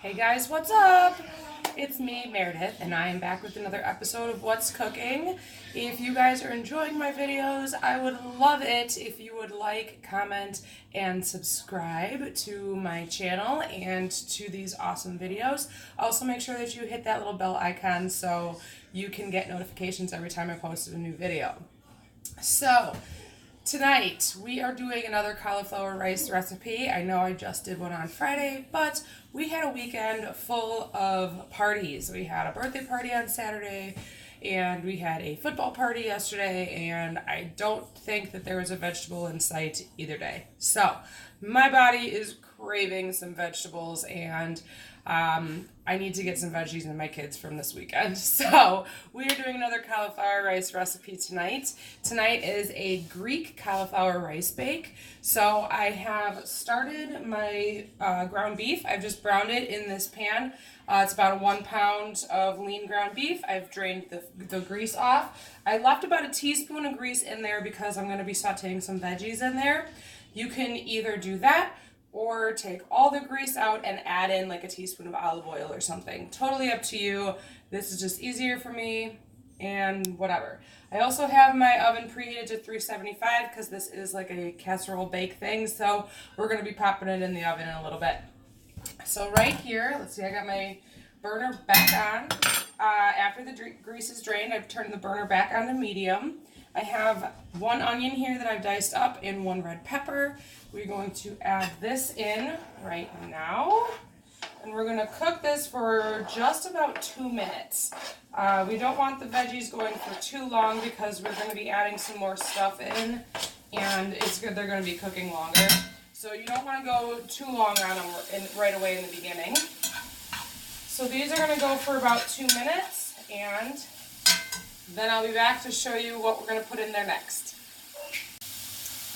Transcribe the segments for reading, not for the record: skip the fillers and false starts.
Hey guys, what's up? It's me, Meredith, and I am back with another episode of What's Cooking. If you guys are enjoying my videos, I would love it if you would like, comment, and subscribe to my channel and to these awesome videos. Also, make sure that you hit that little bell icon so you can get notifications every time I post a new video. So, tonight, we are doing another cauliflower rice recipe. I know I just did one on Friday, but we had a weekend full of parties. We had a birthday party on Saturday, and we had a football party yesterday, and I don't think that there was a vegetable in sight either day. So, my body is craving some vegetables, and I need to get some veggies in my kids from this weekend. So we are doing another cauliflower rice recipe tonight. Tonight is a Greek cauliflower rice bake. So I have started my ground beef. I've just browned it in this pan. It's about 1 pound of lean ground beef. I've drained the grease off. I left about a teaspoon of grease in there because I'm going to be sauteing some veggies in there. You can either do that or take all the grease out and add in like a teaspoon of olive oil or something. Totally up to you. This is just easier for me and whatever. I also have my oven preheated to 375 because this is like a casserole bake thing, so we're going to be popping it in the oven in a little bit. So right here, let's see, I got my burner back on. After the grease is drained, I've turned the burner back on to medium. I have 1 onion here that I've diced up and 1 red pepper. We're going to add this in right now. And we're going to cook this for just about 2 minutes. We don't want the veggies going for too long because we're going to be adding some more stuff in. And it's good they're going to be cooking longer. So you don't want to go too long on them right away in the beginning. So these are going to go for about 2 minutes. And then I'll be back to show you what we're going to put in there next.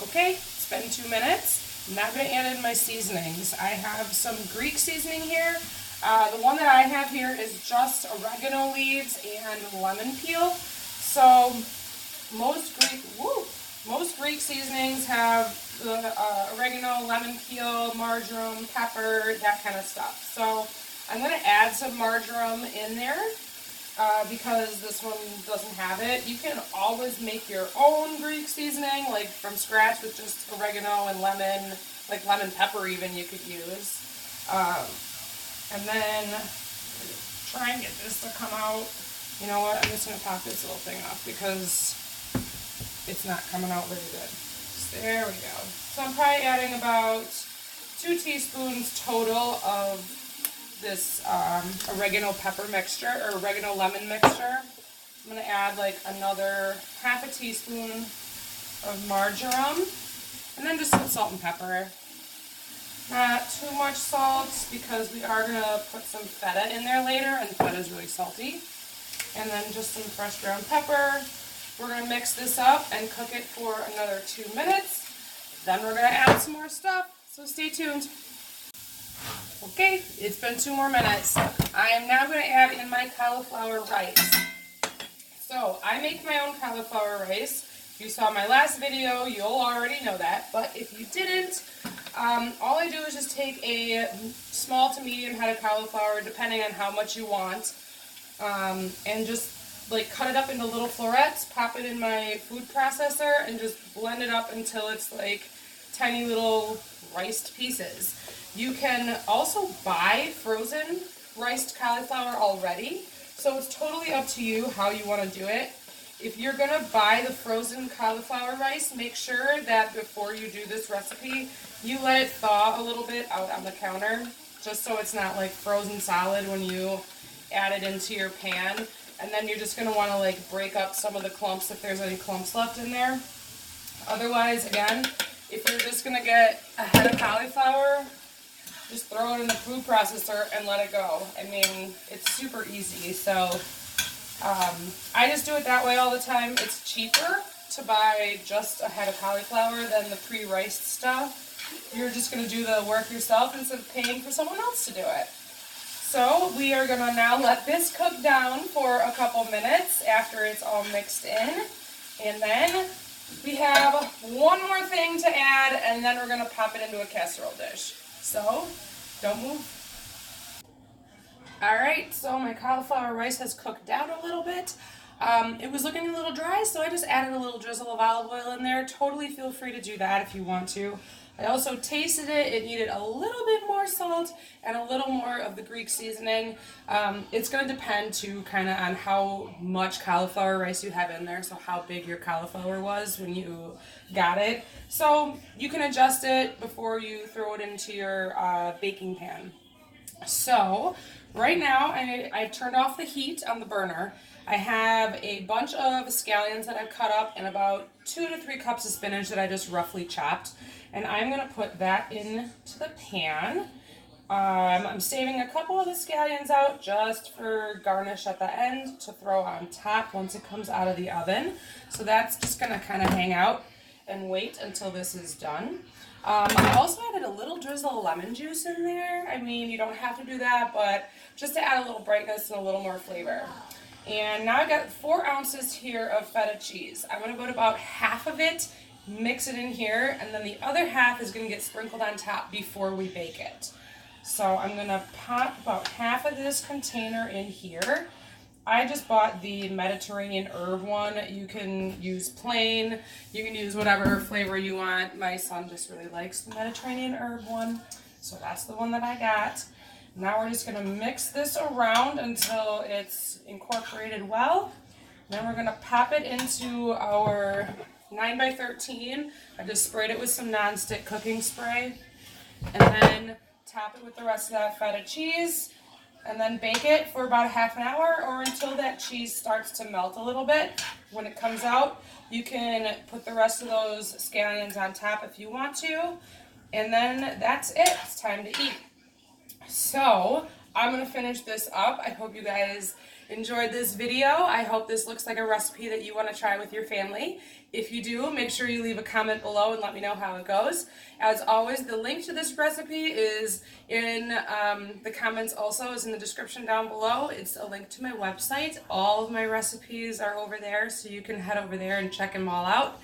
Okay, it's been 2 minutes. I'm now going to add in my seasonings. I have some Greek seasoning here. The one that I have here is just oregano leaves and lemon peel. So most Greek seasonings have the oregano, lemon peel, marjoram, pepper, that kind of stuff. So I'm going to add some marjoram in there. Because this one doesn't have it. You can always make your own Greek seasoning, like from scratch with just oregano and lemon, like lemon pepper even you could use. And then try and get this to come out. You know what, I'm just going to pop this little thing off because it's not coming out very good. So there we go. So I'm probably adding about 2 teaspoons total of this oregano pepper mixture, or oregano lemon mixture. I'm going to add like another half a teaspoon of marjoram, and then just some salt and pepper. Not too much salt because we are going to put some feta in there later, and feta is really salty. And then just some fresh ground pepper. We're going to mix this up and cook it for another 2 minutes. Then we're going to add some more stuff, so stay tuned. Okay, it's been 2 more minutes. I am now going to add in my cauliflower rice. So, I make my own cauliflower rice. If you saw my last video, you'll already know that. But if you didn't, all I do is just take a small to medium head of cauliflower, depending on how much you want, and just like cut it up into little florets, pop it in my food processor, and just blend it up until it's like tiny little riced pieces. You can also buy frozen riced cauliflower already, so it's totally up to you how you want to do it. If you're going to buy the frozen cauliflower rice, make sure that before you do this recipe, you let it thaw a little bit out on the counter, just so it's not like frozen solid when you add it into your pan. And then you're just going to want to like break up some of the clumps if there's any clumps left in there. Otherwise, again, if you're just going to get a head of cauliflower, just throw it in the food processor and let it go. I mean, it's super easy. So I just do it that way all the time. It's cheaper to buy just a head of cauliflower than the pre-riced stuff. You're just going to do the work yourself instead of paying for someone else to do it. So we are going to now let this cook down for a couple minutes after it's all mixed in. And then we have one more thing to add, and then we're going to pop it into a casserole dish. So, don't move. Alright, so my cauliflower rice has cooked down a little bit. It was looking a little dry, so I just added a little drizzle of olive oil in there. Totally feel free to do that if you want to. I also tasted it. It needed a little bit more salt and a little more of the Greek seasoning. It's going to depend too kind of on how much cauliflower rice you have in there, so how big your cauliflower was when you got it. So you can adjust it before you throw it into your baking pan. So right now I've turned off the heat on the burner. I have a bunch of scallions that I've cut up and about 2 to 3 cups of spinach that I just roughly chopped. And I'm going to put that into the pan. I'm saving a couple of the scallions out just for garnish at the end to throw on top once it comes out of the oven. So that's just going to kind of hang out and wait until this is done. I also added a little drizzle of lemon juice in there. I mean, you don't have to do that, but just to add a little brightness and a little more flavor. And now I've got 4 ounces here of feta cheese. I'm going to put about half of it, mix it in here, and then the other half is going to get sprinkled on top before we bake it. So I'm going to pop about half of this container in here. I just bought the Mediterranean herb one. You can use plain, you can use whatever flavor you want. My son just really likes the Mediterranean herb one, so that's the one that I got. Now we're just going to mix this around until it's incorporated well. Then we're going to pop it into our 9x13. I just sprayed it with some non-stick cooking spray. And then top it with the rest of that feta cheese. And then bake it for about half an hour or until that cheese starts to melt a little bit. When it comes out, you can put the rest of those scallions on top if you want to. And then that's it. It's time to eat. So I'm going to finish this up. I hope you guys enjoyed this video. I hope this looks like a recipe that you want to try with your family. If you do, make sure you leave a comment below and let me know how it goes. As always, the link to this recipe is in the comments, also is in the description down below. It's a link to my website. All of my recipes are over there, so you can head over there and check them all out.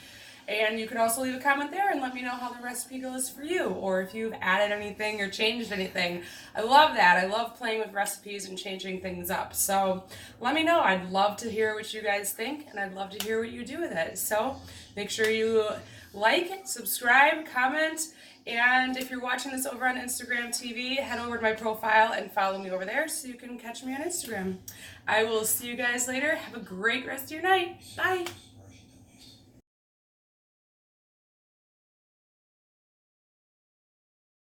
And you can also leave a comment there and let me know how the recipe goes for you, or if you've added anything or changed anything. I love that. I love playing with recipes and changing things up. So let me know. I'd love to hear what you guys think, and I'd love to hear what you do with it. So make sure you like, subscribe, comment, and if you're watching this over on Instagram TV, head over to my profile and follow me over there so you can catch me on Instagram. I will see you guys later. Have a great rest of your night. Bye.